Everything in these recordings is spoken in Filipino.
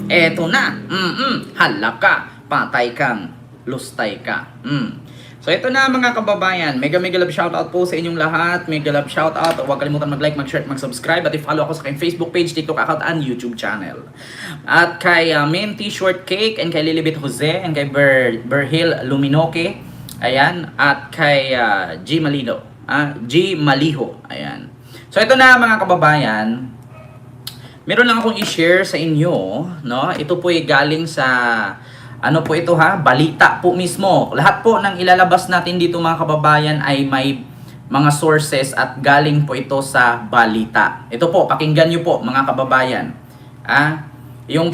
Eto na. Hala ka. Patay kang. Lustay ka. So ito na mga kababayan, mega love shoutout po sa inyong lahat. Mega love shoutout. Huwag kalimutan mag-like, mag-share, mag-subscribe at i-follow ako sa aking Facebook page, TikTok account and YouTube channel. At kay Minty Shortcake and kay Lilibet Jose and kay Berhil Luminoke. Ayan, at kay G Malino, G Maliho. Ayan. So ito na mga kababayan, meron lang akong i-share sa inyo, no? Ito po ay galing sa ano po ito balita po mismo. Lahat po ng ilalabas natin dito mga kababayan ay may mga sources at galing po ito sa balita. Ito po, pakinggan nyo po mga kababayan. Yung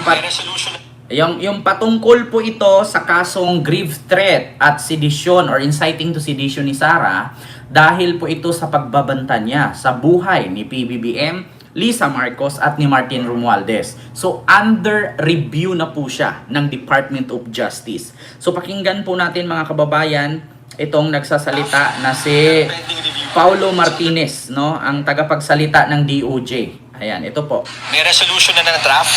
patungkol po ito sa kasong grave threat at sedition or inciting to sedition ni Sara dahil po ito sa pagbabanta niya sa buhay ni PBBM, Lisa Marcos at ni Martin Romualdez. So under review na po siya ng Department of Justice. So pakinggan po natin mga kababayan itong nagsasalita na si Paulo Martinez, no, ang tagapagsalita ng DOJ. Ayan, ito po. May resolution na draft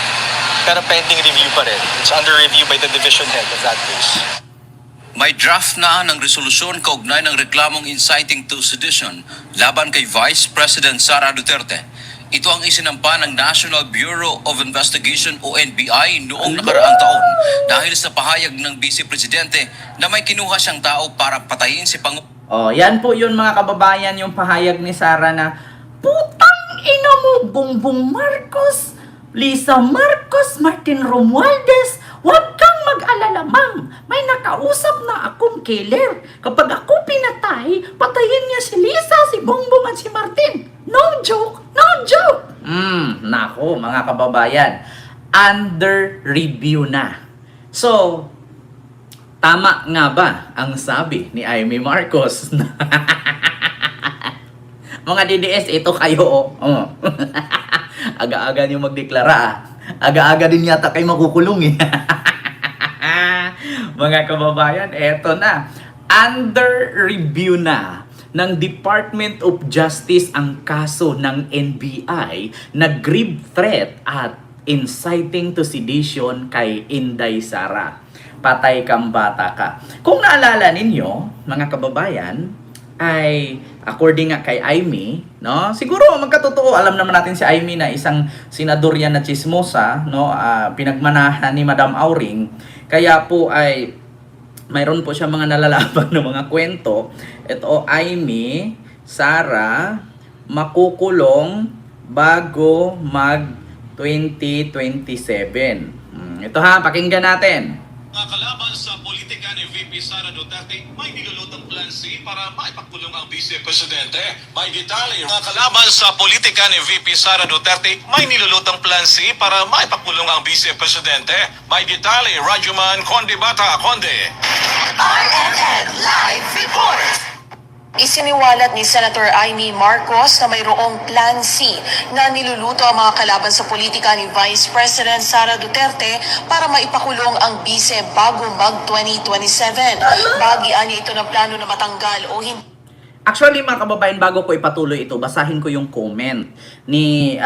pero pending review pa rin. It's under review by the division head of that case. May draft na ng resolusyon kaugnay ng reklamong inciting to sedition laban kay Vice President Sara Duterte. Ito ang isinampa ng National Bureau of Investigation o NBI noong nakaraang taon dahil sa pahayag ng Vice Presidente na may kinuha siyang tao para patayin si Pangulong. Yan po yun mga kababayan, yung pahayag ni Sara na putang ina mo Bongbong Marcos, Lisa Marcos, Martin Romualdez, huwag kang mag-alala ma'am, may nakausap na akong killer. Kapag ako pinatay, patayin niya si Lisa, si Bongbong at si Martin. No joke, no joke. Nako mga kababayan, under review na. So, tama nga ba ang sabi ni Amy Marcos? Mga DDS, ito kayo. Aga-aga niyo magdeklara. Aga-aga din yata kayo makukulong eh. Mga kababayan, eto na. Under review na ng Department of Justice ang kaso ng NBI na grave threat at inciting to sedition kay Inday Sara. Patay kang bata ka. Kung naalala ninyo, mga kababayan, ay according nga kay Amy, no? Siguro magkatotoo, alam naman natin si Amy na isang senador yan na chismosa, no? Pinagmanahan ni Madam Auring. Kaya po ay mayroon po siya mga nalalaman ng mga kwento. Ito, Amy, Sara, makukulong bago mag 2027. Ito pakinggan natin. Mga kalaban sa politika ni VP Sara Duterte, may nilulutang plan C para maipakulong ang Vice Presidente. May detalye. Mga kalaban sa politika ni VP Sara Duterte, may nilulutang plan C para maipakulong ang Vice Presidente. May detalye. Rajuman Conde Bata Conde. RNN Live Report. Isiniwalat ni Senator Amy Marcos na mayroong Plan C na niluluto ang mga kalaban sa politika ni Vice President Sara Duterte para maipakulong ang bise bago mag-2027. Bagian niya ito ng plano na matanggal o hindi. Actually mga kababayan, bago ko ipatuloy ito, basahin ko yung comment ni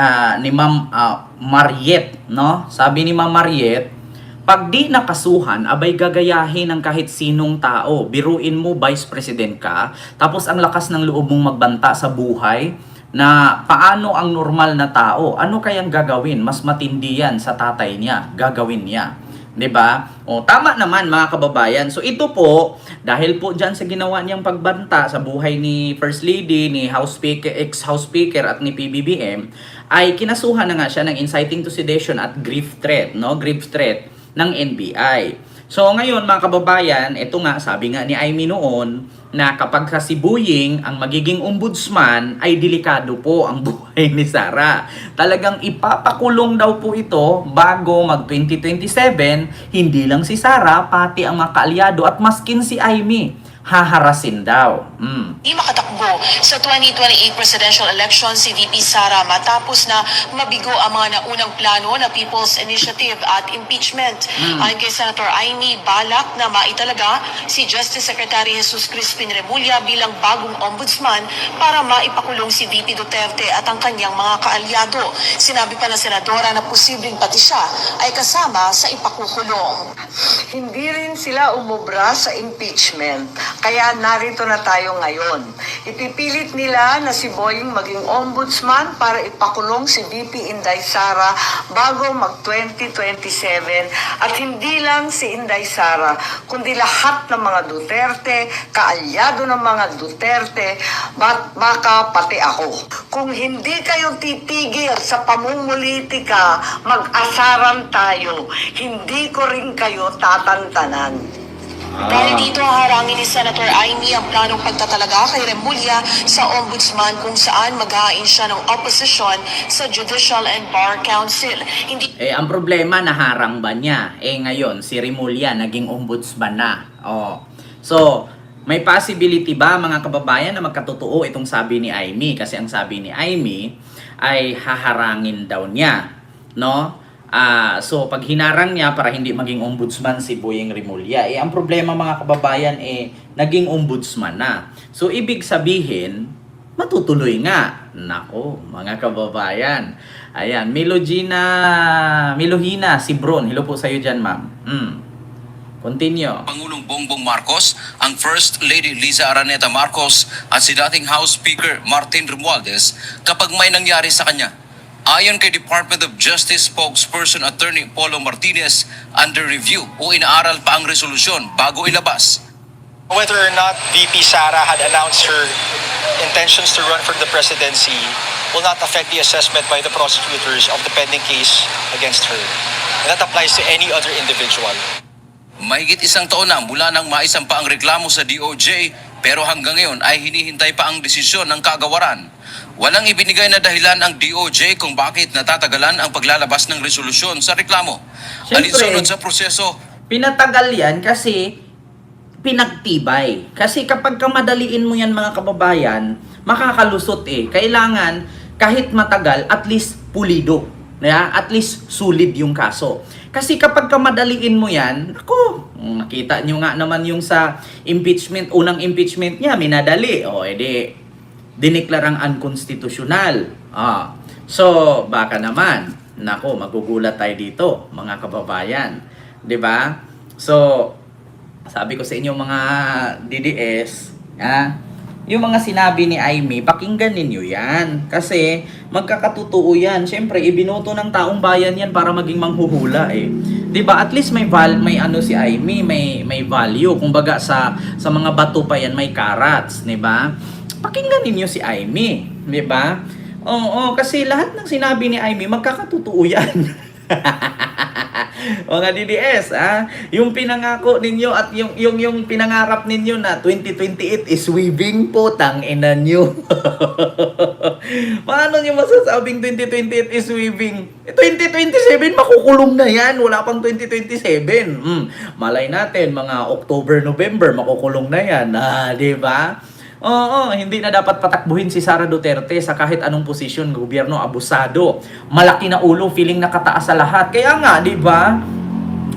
Ma'am Mariette, no? Sabi ni Ma'am Mariette, pag di nakasuhan, abay gagayahin ng kahit sinong tao. Biruin mo, Vice President ka, tapos ang lakas ng loob mong magbanta sa buhay na paano ang normal na tao. Ano kayang gagawin? Mas matindi yan sa tatay niya. Gagawin niya. 'Di ba? Tama naman mga kababayan. So ito po, dahil po diyan sa ginawa niyang pagbanta sa buhay ni First Lady, ni House Speaker, ex-House Speaker at ni PBBM, ay kinasuhan na nga siya ng inciting to sedition at grave threat, no? Grave threat ng NBI. So ngayon mga kababayan, ito nga sabi nga ni Amy noon na kapag kasibuying ang magiging ombudsman ay delikado po ang buhay ni Sara. Talagang ipapakulong daw po ito bago mag 2027, hindi lang si Sara pati ang mga kaalyado at maskin si Amy. haharasin daw. Di makatakbo sa 2028 presidential election si VP Sara matapos na mabigo ang mga naunang plano na People's Initiative at impeachment. Ayon kay Senator Amy, balak na maitalaga si Justice Secretary Jesus Crispin Remulla bilang bagong ombudsman para maipakulong si VP Duterte at ang kanyang mga kaalyado. Sinabi pa ng senadora na posibleng pati siya ay kasama sa ipakukulong. Hindi rin sila umubra sa impeachment, kaya narito na tayo ngayon. Ipipilit nila na si Boying maging ombudsman para ipakulong si VP Inday Sara bago mag-2027 at hindi lang si Inday Sara, kundi lahat ng mga Duterte, kaalyado ng mga Duterte, baka pati ako. Kung hindi kayo titigil sa pamumulitika, mag-asaran tayo. Hindi ko rin kayo tatantanan. Dahil dito harangin ni Senator Amy ang planong pagtatalaga kay Remulla sa ombudsman kung saan maghahain siya ng opposition sa Judicial and Bar Council. Hindi Ang problema, naharang ba niya? Ngayon, si Remulla naging ombudsman na. So, may possibility ba mga kababayan na magkatotoo itong sabi ni Amy? Kasi ang sabi ni Amy ay haharangin daw niya, no? So pag hinarang niya para hindi maging ombudsman si Boying Remulla, ang problema mga kababayan naging ombudsman na. So ibig sabihin, matutuloy nga. Nako, mga kababayan. Ayan, Milohina Sibron. Hello po sa iyo dyan, ma'am. Continue. Pangulong Bongbong Marcos, ang First Lady Liza Araneta Marcos at si dating House Speaker Martin Romualdez kapag may nangyari sa kanya. Ayon kay Department of Justice spokesperson Attorney Polo Martinez, under review o inaaral pa ang resolusyon bago ilabas. Whether or not VP Sara had announced her intentions to run for the presidency will not affect the assessment by the prosecutors of the pending case against her. And that applies to any other individual. Mahigit isang taon na mula nang maisampa ang reklamo sa DOJ, pero hanggang ngayon ay hinihintay pa ang desisyon ng kagawaran. Walang ibinigay na dahilan ang DOJ kung bakit natatagalan ang paglalabas ng resolusyon sa reklamo. Siyempre, Alinsunod sa proseso, pinatagal yan kasi pinagtibay. Kasi kapag kamadaliin mo yan mga kababayan, makakalusot Kailangan kahit matagal, at least pulido. At least solid yung kaso. Kasi kapag kamadaliin mo yan, nakita nyo nga naman yung sa impeachment, unang impeachment niya, minadali. Diniklarang unconstitutional. So, baka naman, magugulat tayo dito, mga kababayan. 'Di ba? So, sabi ko sa inyo mga DDS, yung mga sinabi ni Amy, pakinggan ninyo yan. Kasi, magkakatotoo yan. Siyempre, ibinoto ng taong bayan yan para maging manghuhula 'Di ba? At least may si Amy, may value. Kumbaga sa mga bato pa yan, may carrots, 'di ba? Pakinggan ninyo si Amy, 'di ba? Oo, kasi lahat ng sinabi ni Amy magkakatotoo yan. Mga DDS, yung pinangako ninyo at yung pinangarap ninyo na 2028 is weaving po, ina nyo. Paano nyo masasabing 2028 is weaving? 2027 makukulong na yan, wala pang 2027. Malay natin mga October, November makukulong na yan, di ba? Oo, hindi na dapat patakbuhin si Sara Duterte sa kahit anong posisyon, gobyerno, abusado. Malaki na ulo, feeling nakataas sa lahat. Kaya nga, di ba?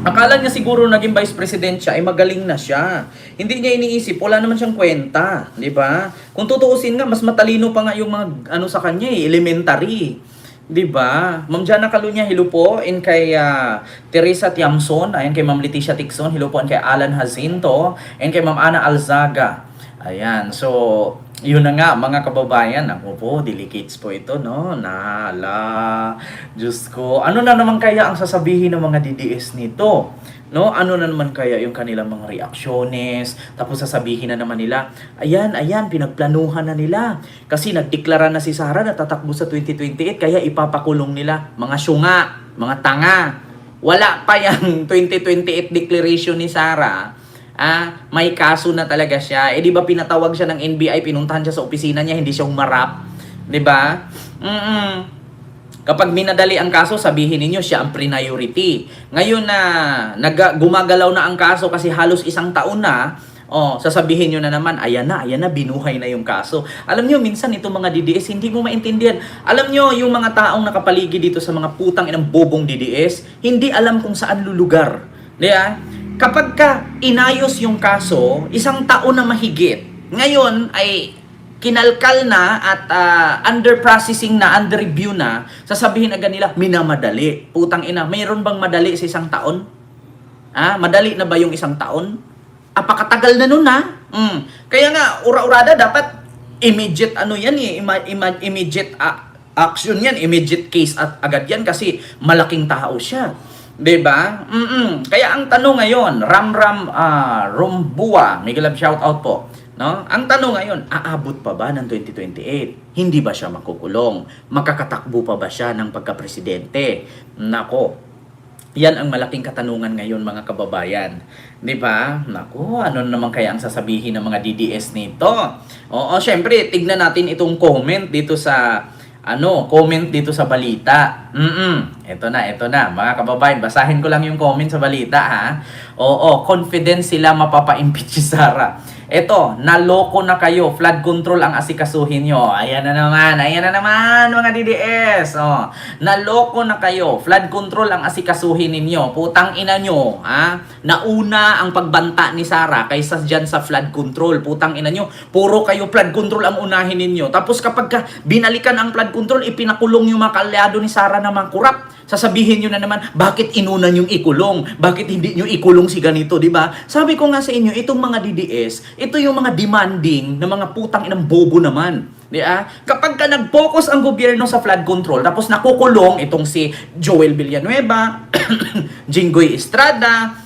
Akala niya siguro naging vice president siya, ay magaling na siya. Hindi niya iniisip, wala naman siyang kwenta, di ba? Kung tutuusin nga, mas matalino pa nga yung mga sa kanya, elementary. Di ba? Ma'am Jana Calunya, hello po. And kay Teresa Tiamson, ayan kay Ma'am Leticia Tixon, hello po. And kay Alan Jacinto, and kay Ma'am Ana Alzaga. Ayan, so, yun na nga, mga kababayan. Ako po, delicates po ito, no? Diyos ko. Ano na naman kaya ang sasabihin ng mga DDS nito? No? Ano na naman kaya yung kanilang mga reaksyones? Tapos sasabihin na naman nila, ayan, pinagplanuhan na nila. Kasi nagdeklara na si Sara na tatakbo sa 2028, kaya ipapakulong nila. Mga syunga, mga tanga. Wala pa yung 2028 declaration ni Sara. May kaso na talaga siya. Di ba pinatawag siya ng NBI, pinuntahan siya sa opisina niya, hindi siya umarap. Di ba? Kapag minadali ang kaso, sabihin ninyo siya ang priority. Ngayon na gumagalaw na ang kaso kasi halos isang taon na, sasabihin nyo na naman, ayan na, binuhay na yung kaso. Alam nyo, minsan itong mga DDS, hindi mo maintindihan. Alam nyo, yung mga taong nakapaligid dito sa mga putang inang bobong DDS, hindi alam kung saan lulugar. Diba? Kapag ka inayos yung kaso, 1 taon na mahigit, ngayon ay kinalkal na at under processing na, under review na, sasabihin agad nila, minamadali. Putang ina, mayroon bang madali sa 1 taon? Madali na ba yung 1 taon? Apakatagal na nun Kaya nga, ura-urada dapat immediate immediate action yan, immediate case at agad yan kasi malaking tao siya. 'Di ba? Kaya ang tanong ngayon, Rombua, Miguel Lab, shout out po. No? Ang tanong ngayon, aabot pa ba ng 2028? Hindi ba siya makukulong? Makakatakbo pa ba siya ng pagka-presidente? Nako. Yan ang malaking katanungan ngayon mga kababayan. 'Di ba? Nako, ano naman kaya ang sasabihin ng mga DDS nito? Oo, syempre, tignan natin itong comment dito sa sa balita. Ito na, mga kababayan, basahin ko lang yung comment sa balita ha. Oo, confident sila mapapa-impeach si Sara. Eto, naloko na kayo. Flood control ang asikasuhin nyo. Ayan na naman, mga DDS. Naloko na kayo. Flood control ang asikasuhin ninyo. Putang ina nyo, nauna ang pagbanta ni Sara kaysa dyan sa flood control. Putang ina nyo, puro kayo flood control ang unahin ninyo. Tapos kapag binalikan ang flood control, ipinakulong yung mga kalyado ni Sara na mga kurap. Sasabihin nyo na naman, bakit inunan yung ikulong? Bakit hindi nyo ikulong si ganito, di ba? Sabi ko nga sa inyo, itong mga DDS, ito yung mga demanding na mga putang inang bobo naman. Di ba? Kapag ka nag-focus ang gobyerno sa flood control, tapos nakukulong itong si Joel Villanueva, Jinggoy Estrada,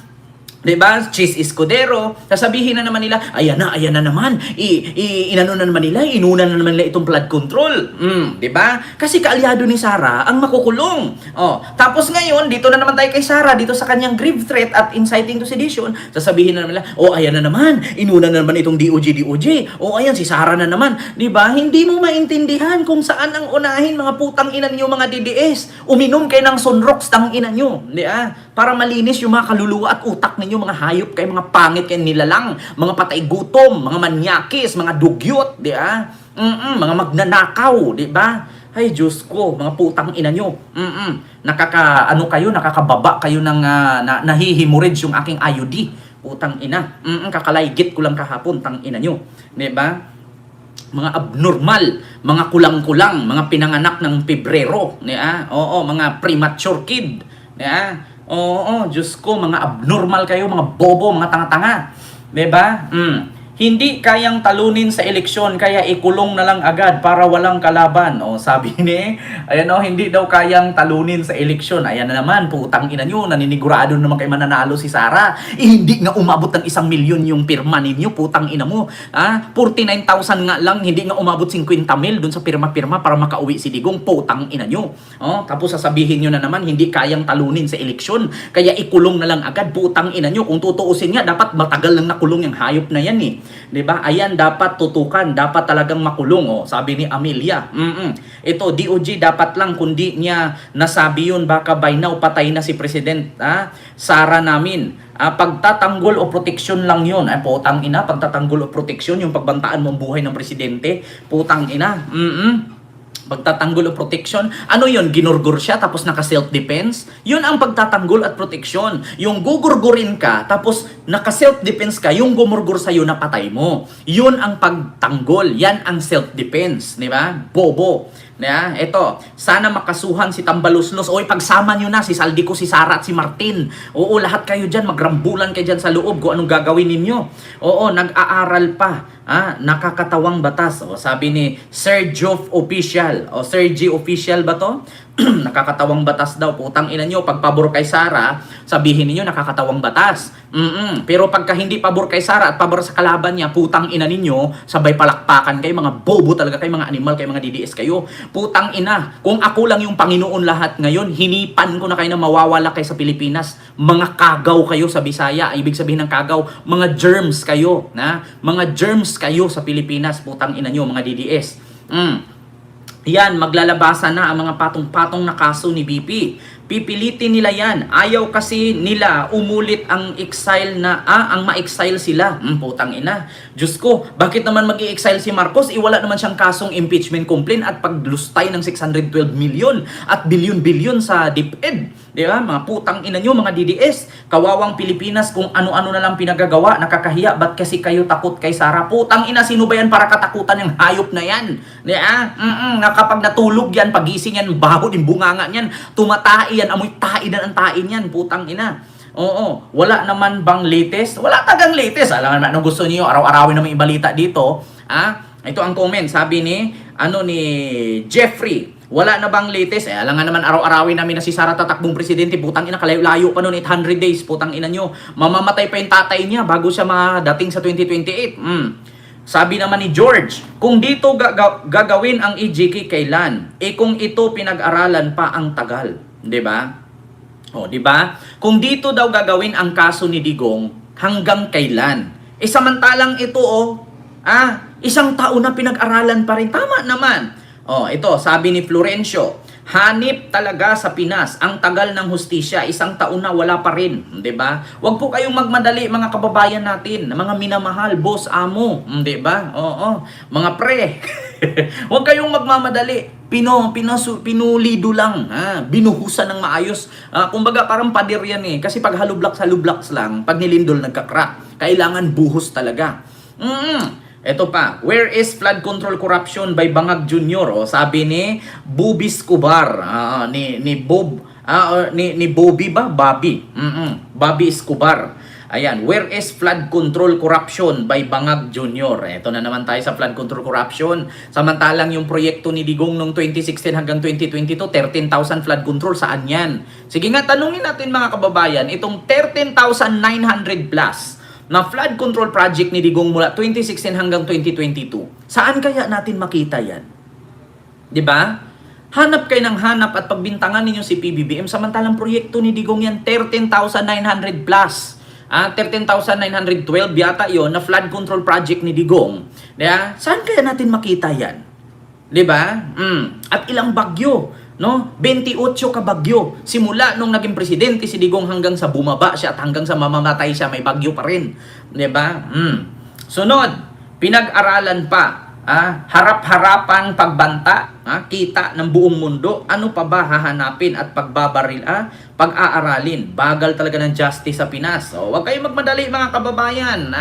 diba? Cheese Escudero, sasabihin na naman nila, ayan na naman, inano na naman nila, inuna na naman nila itong flood control. Diba? Kasi kaalyado ni Sara ang makukulong. Tapos ngayon, dito na naman tayo kay Sara, dito sa kanyang grave threat at inciting to sedition, sasabihin na naman nila, ayan na naman, inuna na naman itong DOJ. Ayan, si Sara na naman. Diba? Hindi mo maintindihan kung saan ang unahin mga putang ina niyo mga DDS. Uminom kayo ng Sunrox, tang ina niyo. Diba? Para malinis yung mga kaluluwa at utak ninyo, mga hayop kayo, mga pangit kayo, nilalang, mga patay gutom, mga manyakis, mga dugyot, di ba? Mga magnanakaw, di ba? Ay, Diyos ko, mga putang ina nyo. Nakakababa kayo ng nahihimorage yung aking IUD. Putang ina. Kakalaygit ko lang kahapon, tang ina nyo. Di ba? Mga abnormal, mga kulang-kulang, mga pinanganak ng Pebrero, di ba? Mga premature kid, di ba? Diyos ko, mga abnormal kayo, mga bobo, mga tanga-tanga. Diba? Hindi kayang talunin sa eleksyon, kaya ikulong na lang agad para walang kalaban. Sabi ni, hindi daw kayang talunin sa eleksyon. Ayan na naman, putang ina nyo, naninigurado naman kayo mananalo si Sara. Hindi nga umabot ng 1 milyon yung pirma ninyo, putang ina mo. 49,000 nga lang, hindi nga umabot 50,000 dun sa pirma-pirma para makauwi si Digong, putang ina nyo. Tapos sasabihin nyo na naman, hindi kayang talunin sa eleksyon, kaya ikulong na lang agad, putang ina nyo. Kung tutuusin nga, dapat matagal lang nakulong yung hayop na yan eh. 'Di ba? Ayan, dapat tutukan, dapat talagang makulong, sabi ni Amelia. Ito, DOJ dapat lang, kundi niya nasabi yun, baka by now patay na si President. Sara namin. Pagtatanggol o proteksyon lang yun. Putang ina, pagtatanggol o proteksyon, yung pagbantaan mo ang buhay ng presidente. Putang ina. Pagtatanggol o protection, ano yun? Ginurgur siya tapos naka-self-defense? Yun ang pagtatanggol at proteksyon. Yung gugurgurin ka tapos naka-self-defense ka, yung gumurgur sa'yo na patay mo. Yun ang pagtanggol. Yan ang self-defense. Di ba? Bobo. Ito, sana makasuhan si Tambaluslos. Pagsama nyo na si Saldico, si Sara at si Martin. Lahat kayo dyan, magrambulan kayo dyan sa loob kung anong gagawin ninyo. Nag-aaral pa. Nakakatawang batas. Sabi ni Sergio Official. Sergio Official ba to? Nakakatawang batas daw. Putang ina nyo, pag pabor kay Sara, sabihin niyo nakakatawang batas. Pero pagka hindi pabor kay Sara at pabor sa kalaban niya, putang ina ninyo, sabay palakpakan kayo, mga bobo talaga kayo, mga animal kayo, mga DDS kayo. Putang ina, kung ako lang yung Panginoon lahat ngayon, hinipan ko na kayo na mawawala kayo sa Pilipinas. Mga kagaw kayo sa Bisaya. Ibig sabihin ng kagaw, mga germs kayo. Mga germs kayo sa Pilipinas. Putang ina nyo, mga DDS. Yan, maglalabasan na ang mga patong-patong na kaso ni BP. Pipilitin nila yan. Ayaw kasi nila umulit ang exile na, ang ma-exile sila. Putang ina. Diyos ko, bakit naman mag-i-exile si Marcos? Wala naman siyang kasong impeachment complaint at paglustay ng 612 million at bilyon-bilyon sa DepEd. Di ba? Mga putang ina nyo, mga DDS. Kawawang Pilipinas kung ano-ano na lang pinagagawa. Nakakahiya. Ba't kasi kayo takot kay Sara? Putang ina, sino ba yan para katakutan yung hayop na yan? Di ba? Nga kapag natulog yan, pagising yan, baho din bunganga yan, tumatai yan, amoy tain ang tain yan, putang ina. Oo, wala naman bang latest? Wala tagang latest. Alam naman, anong gusto niyo? Araw-arawin naman ibalita dito. Ito ang comment, sabi ni Jeffrey. Wala na bang latest? Alam nga naman araw-arawin namin na si Sara tatakbong presidente. Putang ina, kalayo-layo pa noon, 800 days. Putang ina nyo, mamamatay pa yung tatay niya bago siya madating sa 2028. Sabi naman ni George, kung dito gagawin ang EJK kailan? Kung ito pinag-aralan pa ang tagal. 'Di ba? O, 'di ba? Kung dito daw gagawin ang kaso ni Digong, hanggang kailan? Samantalang ito isang taon na pinag-aralan pa rin. Tama naman. Ito, sabi ni Florencio, hanip talaga sa Pinas ang tagal ng hustisya, isang taon na wala pa rin, 'di ba? Huwag po kayong magmadali mga kababayan natin, mga minamahal, boss, amo, 'di ba? Oo, mga pre. Huwag kayong magmamadali. Pinulido lang, binuhusan ng maayos. Kumbaga parang pader yan kasi pag halublaks lang, pag nilindol nagka-crack. Kailangan buhos talaga. Ito pa, where is flood control corruption by Bangag Jr.? Sabi ni Bobby Escobar, ni Bobby ba? Bobby Escobar. Ayan, where is flood control corruption by Bangag Jr.? Ito na naman tayo sa flood control corruption. Samantalang yung proyekto ni Digong noong 2016 hanggang 2022, 13,000 flood control, saan yan? Sige nga, tanungin natin mga kababayan, itong 13,900 plus na flood control project ni Digong mula 2016 hanggang 2022. Saan kaya natin makita yan? 'Di ba? Hanap kayo ng hanap at pagbintangan ninyo si PBBM, samantalang proyekto ni Digong yan 13,900 plus. 13,912 yata yon na flood control project ni Digong. Diba? Saan kaya natin makita yan? 'Di ba? At ilang bagyo, no? 28 ka bagyo. Simula nung naging presidente si Digong hanggang sa bumaba siya at hanggang sa mamamatay siya, may bagyo pa rin. 'Di ba? Sunod, pinag-aralan pa, harap-harapang pagbanta, kita ng buong mundo. Ano pa ba hahanapin at pag-aaralin? Bagal talaga ng justice sa Pinas. Huwag kayong magmadali mga kababayan.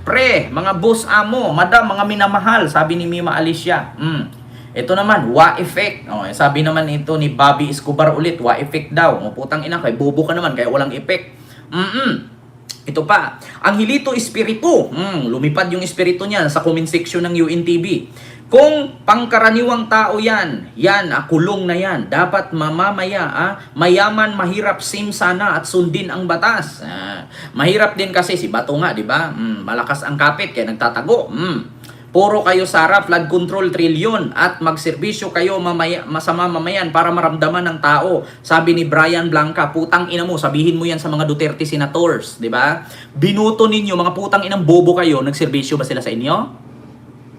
Pre, mga boss, amo, madam, mga minamahal, sabi ni Mima Alicia. Ito naman, wa effect. Sabi naman ito ni Bobby Escobar ulit, wa effect daw. Putang ina, kay bobo ka naman, kaya walang effect. Ito pa, ang Hilito Espiritu. Lumipad yung espiritu niya sa comment section ng UNTV. Kung pangkaraniwang tao yan, kulong na yan. Dapat mamamaya, mayaman, mahirap, same sana at sundin ang batas. Mahirap din kasi si Bato nga, di ba? Malakas ang kapit, kaya nagtatago. Puro kayo Sara, flood control trilyon at magserbisyo kayo masama mamayan para maramdaman ng tao. Sabi ni Brian Blanca, putang ina mo, sabihin mo yan sa mga Duterte senators, di ba? Binuto ninyo, mga putang inang bobo kayo, nagserbisyo ba sila sa inyo?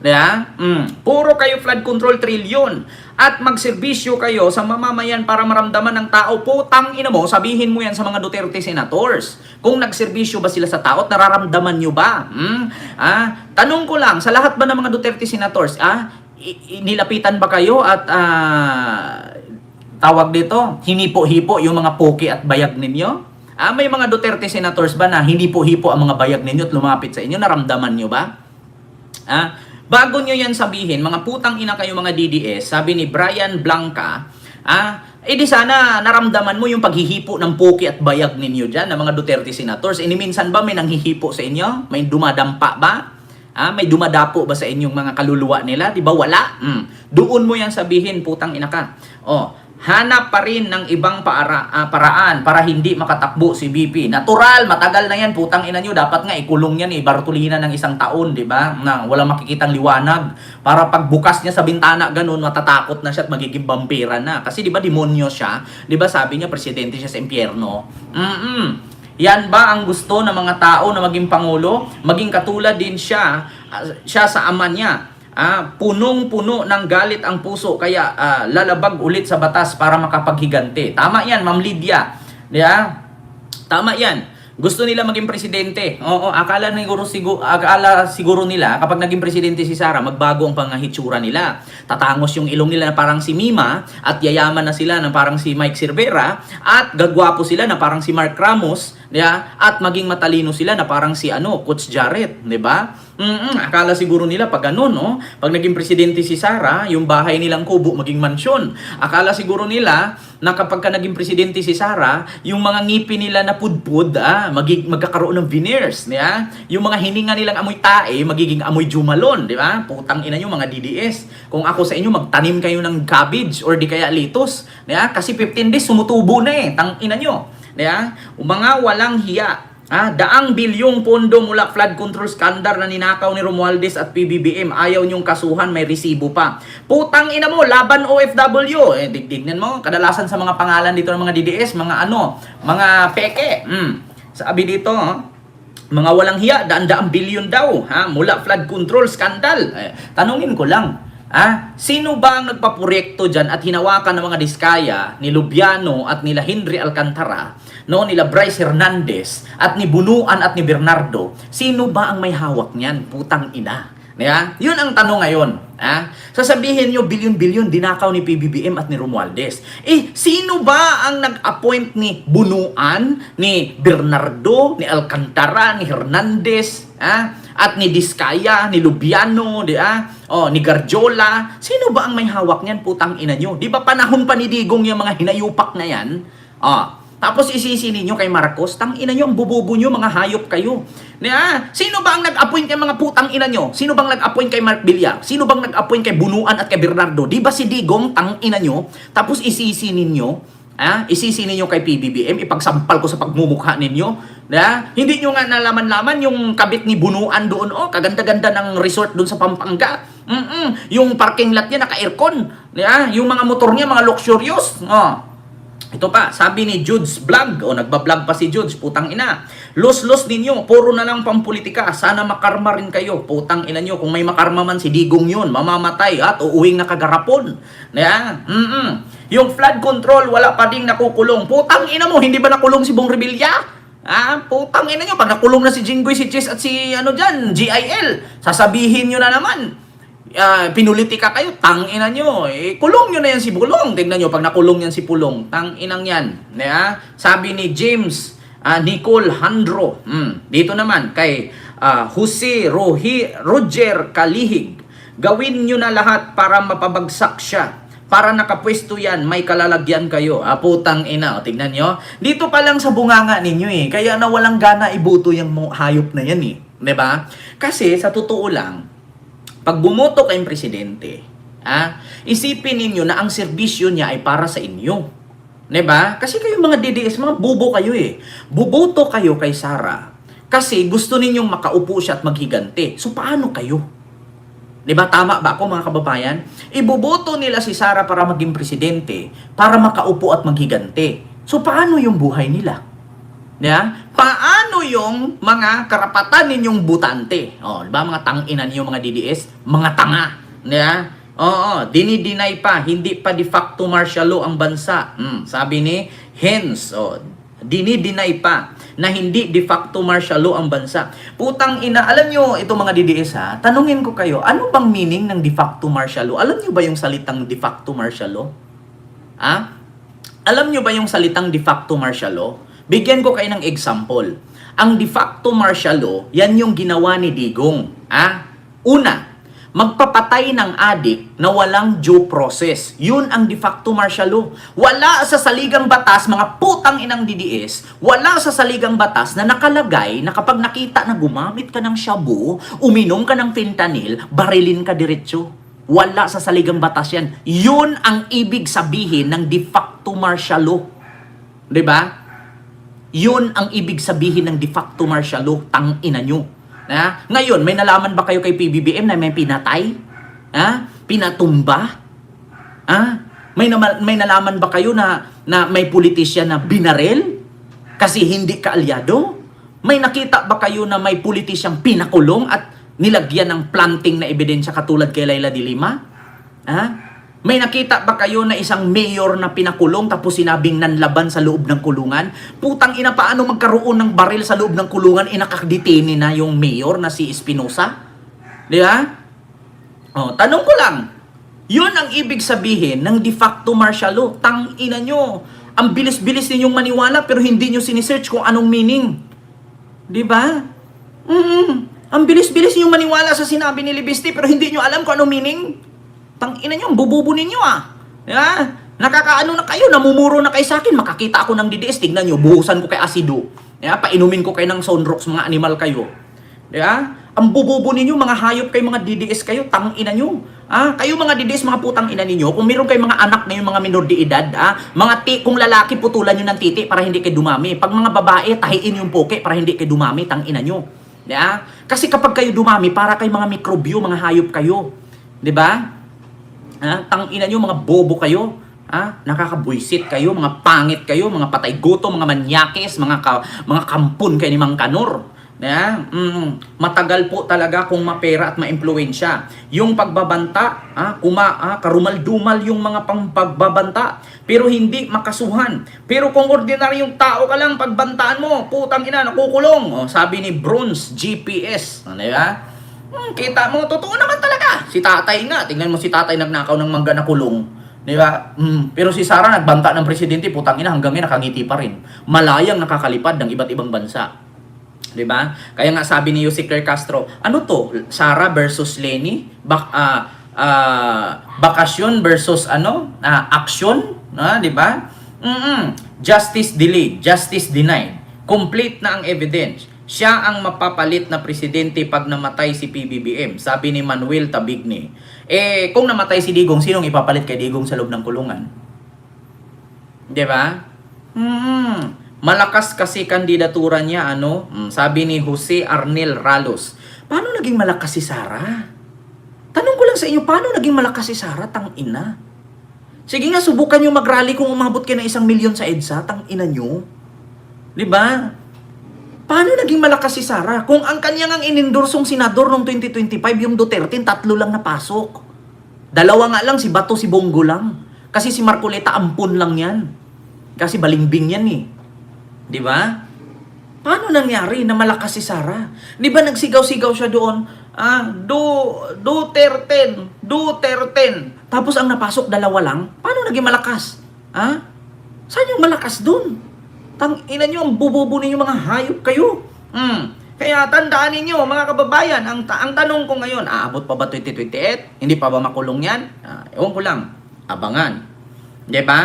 Diba? Puro kayo flood control trilyon at magserbisyo kayo sa mamamayan para maramdaman ng tao. Putang ina mo, sabihin mo yan sa mga Duterte senators. Kung nagserbisyo ba sila sa tao at nararamdaman nyo ba? Tanong ko lang, sa lahat ba ng mga Duterte senators, nilapitan ba kayo at tawag dito, hinipo-hipo yung mga poki at bayag ninyo? May mga Duterte senators ba na hinipo-hipo ang mga bayag ninyo at lumapit sa inyo? Naramdaman nyo ba? Bago nyo yan sabihin, mga putang ina kayo mga DDS, sabi ni Brian Blanca, di sana naramdaman mo yung paghihipo ng poki at bayag ninyo dyan, ng mga Duterte senators. Minsan ba may nanghihipo sa inyo? May dumadampa ba? May dumadapo ba sa inyong mga kaluluwa nila? Di ba wala? Doon mo yan sabihin, putang ina ka. Hanap pa rin ng ibang paraan para hindi makatakbo si BP. Natural, matagal na yan, putang ina nyo. Dapat nga ikulong yan, bartulina ng 1 taon, di ba? Na walang makikitang liwanag. Para pagbukas niya sa bintana, ganun, matatakot na siya at magiging vampira na. Kasi di ba demonyo siya? Di ba sabi niya, presidente siya sa impyerno? Yan ba ang gusto ng mga tao na maging pangulo? Maging katulad din siya sa ama niya. punong-puno ng galit ang puso kaya lalabag ulit sa batas para makapaghigante. Tama yan, Ma'am Lydia. Yeah? Tama yan. Gusto nila maging presidente. Oo, akala siguro nila kapag naging presidente si Sara, magbago ang pangahitsura nila. Tatangos yung ilong nila na parang si Mima at yayaman na sila na parang si Mike Cervera at gagwapo sila na parang si Mark Ramos, at maging matalino sila na parang si Coach Jarrett, 'di ba? Akala siguro nila pag pag naging presidente si Sara, yung bahay nilang kubo maging mansyon. Akala siguro nila na kapag ka naging presidente si Sara, yung mga ngipin nila na pudpud, magkakaroon ng veneers, di ba? Yung mga hininga nilang amoy tae, magiging amoy jumalon, di ba? Putang ina nyo mga DDS. Kung ako sa inyo, magtanim kayo ng cabbage or di kaya litos, di ba? Kasi 15 days, sumutubo na tang ina nyo, di ba? Mga walang hiya. Daang bilyong pondo mula flood control scandal na ninakaw ni Romualdez at PBBM. Ayaw niyong kasuhan, may resibo pa. Putang ina mo, laban OFW. Tignan mo, kadalasan sa mga pangalan dito ng mga DDS, mga mga peke. Sabi dito, mga walang hiya, daan-daang bilyon daw, mula flood control scandal. Tanungin ko lang, sino ba ang nagpaproyekto dyan at hinawakan ng mga diskaya ni Lubiano at nila Henry Alcantara, nila Bryce Hernandez at ni Bunuan at ni Bernardo? Sino ba ang may hawak niyan? Putang ina. Yun ang tanong ngayon. Sasabihin nyo, bilyon-bilyon dinakaw ni PBBM at ni Romualdez. Sino ba ang nag-appoint ni Bunuan, ni Bernardo, ni Alcantara, ni Hernandez, at ni Diskaya, ni Lubiano, ni Garjola? Sino ba ang may hawak niyan? Putang ina nyo. Di ba panahon pa ni Digong yung mga hinayupak na yan? Tapos isisi ninyo kay Marcos, tang ina nyo, ang bububo nyo, mga hayop kayo. Sino ba ang nag-appoint kay mga putang ina nyo? Sino bang nag-appoint kay Mark Villar? Sino bang nag-appoint kay Bunuan at kay Bernardo? Di ba si Digong, tang ina nyo? Tapos isisi ninyo kay PBBM, ipagsampal ko sa pagmumukha ninyo. Hindi nyo nga nalaman-laman yung kabit ni Bunuan doon, kaganda-ganda ng resort doon sa Pampanga. Yung parking lot niya naka-aircon. Yung mga motor niya, mga luxurious. Ito pa, sabi ni Jude's Vlog, nagbablog pa si Jude's, putang ina. Los ninyo, puro na lang pampolitika, sana makarma rin kayo. Putang ina nyo, kung may makarma man si Digong yun, mamamatay at uuwing nakagarapon. Yung flood control, wala pa ding nakukulong. Putang ina mo, hindi ba nakulong si Bong Revilla? Putang ina nyo, pag nakulong na si Jinggoy, si Chis at si GIL, sasabihin nyo na naman. Pinulitika kayo, tang ina nyo. Kulong nyo na yan si Pulong. Tignan nyo, pag nakulong yan si Pulong, tang inang yan. Sabi ni James Nicole Handro. Dito naman, kay Jose Roger Kalihig. Gawin nyo na lahat para mapabagsak siya. Para nakapwesto yan, may kalalagyan kayo. Putang ina. Tignan nyo. Dito pa lang sa bunganga ninyo Kaya na walang gana ibuto yung hayop na yan Diba? Kasi sa totoo lang, pag bumoto kayong presidente, isipin ninyo na ang serbisyo niya ay para sa inyo. Diba? Kasi kayo mga DDS, mga bubo kayo Buboto kayo kay Sara kasi gusto ninyong makaupo siya at maghigante. So paano kayo? Diba? Tama ba ako mga kababayan? Iboboto nila si Sara para maging presidente, para makaupo at maghigante. So paano yung buhay nila? Paano yung mga karapatan ninyong butante? Diba mga tanginan niyo mga DDS? Mga tanga. Dinideny pa, hindi pa de facto martial law ang bansa. Sabi ni Hens, dinideny pa na hindi de facto martial law ang bansa. Putang ina, alam nyo ito mga DDS tanungin ko kayo, ano bang meaning ng de facto martial law? Alam nyo ba yung salitang de facto martial law? Alam nyo ba yung salitang de facto martial law? Bigyan ko kayo ng example. Ang de facto martial law, yan yung ginawa ni Digong. Una, magpapatay ng adik na walang due process. Yun ang de facto martial law. Wala sa saligang batas, mga putang inang DDS, wala sa saligang batas na nakalagay na kapag nakita na gumamit ka ng shabu, uminom ka ng fentanyl, barilin ka diretso. Wala sa saligang batas yan. Yun ang ibig sabihin ng de facto martial law. Diba? Yun ang ibig sabihin ng de facto martial law, tang ina nyo. Ngayon, may nalaman ba kayo kay PBBM na may pinatay? Pinatumba? May nalaman ba kayo na may politisyan na binarel? Kasi hindi kaalyado? May nakita ba kayo na may politisyang pinakulong at nilagyan ng planting na ebidensya katulad kay Laila de Lima? Ha? May nakita ba kayo na isang mayor na pinakulong tapos sinabing nanlaban sa loob ng kulungan? Putang ina, paano magkaroon ng baril sa loob ng kulungan? Inakakdetene na yung mayor na si Espinosa? Di ba? Oh, tanong ko lang, yun ang ibig sabihin ng de facto martial law. Tang ina nyo, ang bilis-bilis ninyong maniwala pero hindi nyo sinisearch kung anong meaning. Di ba? Ang bilis-bilis ninyong maniwala sa sinabi ni Libiste pero hindi nyo alam kung anong meaning. Tang ina nyo, ang bububo ninyo ah. Yeah? Nakakaano na kayo, namumuro na kayo sa akin, makakita ako ng DDS, tignan nyo, buhusan ko kay asido. Yeah? Painumin ko kayo ng Sonrox, mga animal kayo. Yeah? Ang bububo ninyo, mga hayop kayo, mga DDS kayo, tang ina nyo. Ah, kayo mga DDS, mga putang ina ninyo, kung meron kayo mga anak na yung mga minor de edad, kung lalaki, putulan nyo ng titi para hindi kayo dumami. Pag mga babae, tahiin yung poke para hindi kayo dumami, tang ina nyo. Yeah? Kasi kapag kayo dumami, para kayo mga mikrobyo, mga hayop kayo. 'Di ba? Tangina nyo, mga bobo kayo. Nakakabwisit kayo, mga pangit kayo, mga patay guto, mga manyakes, mga kampun kayo ni Mang Kanor. Matagal po talaga kung mapera at maimpluwensya. Yung pagbabanta, karumal-dumal yung mga pagbabanta, pero hindi makasuhan. Pero kung ordinaryong tao ka lang, pagbantaan mo, putang ina, nakukulong. Sabi ni Bronze GPS. Diba? Kita mo, totoo naman talaga. Si tatay nga, tingnan mo si tatay nagnakaw ng mangga na kulong. Di ba? Pero si Sara nagbanta ng presidente, putang ina, hanggang ngayon nakangiti pa rin. Malayang nakakalipad ng iba't ibang bansa. Di ba? Kaya nga sabi ni Jose Claire Castro, ano to? Sara versus Lenny? Bakasyon versus action? Di ba? Justice delayed, justice denied. Complete na ang evidence. Siya ang mapapalit na presidente pag namatay si PBBM, sabi ni Manuel Tabigni. Kung namatay si Digong, sinong ipapalit kay Digong sa loob ng kulungan? Di ba? Malakas kasi kandidatura niya, sabi ni Jose Arnel Ralos. Paano naging malakas si Sara? Tanong ko lang sa inyo, paano naging malakas si Sara? Tang ina. Sige nga, subukan nyo mag-rally kung umabot kayo ng 1 milyon sa EDSA, tang ina nyo. Di ba? Paano naging malakas si Sara? Kung ang kanyang inindorsong senador noong 2025, yung Duterte, 3 lang napasok. 2 nga lang, si Bato, si Bongo lang. Kasi si Marcoleta, ampun lang yan. Kasi balimbing yan eh. Di ba? Paano nangyari na malakas si Sara? Di ba nagsigaw-sigaw siya doon? Duterte. Tapos ang napasok 2 lang. Paano naging malakas? Saan yung malakas doon? Tang-ina nyo, ang bububo ninyo, mga hayop kayo. Kaya tandaan ninyo, mga kababayan, ang tanong ko ngayon, aabot pa ba 2028? Hindi pa ba makulong yan? Ewan ko lang. Abangan. Diba?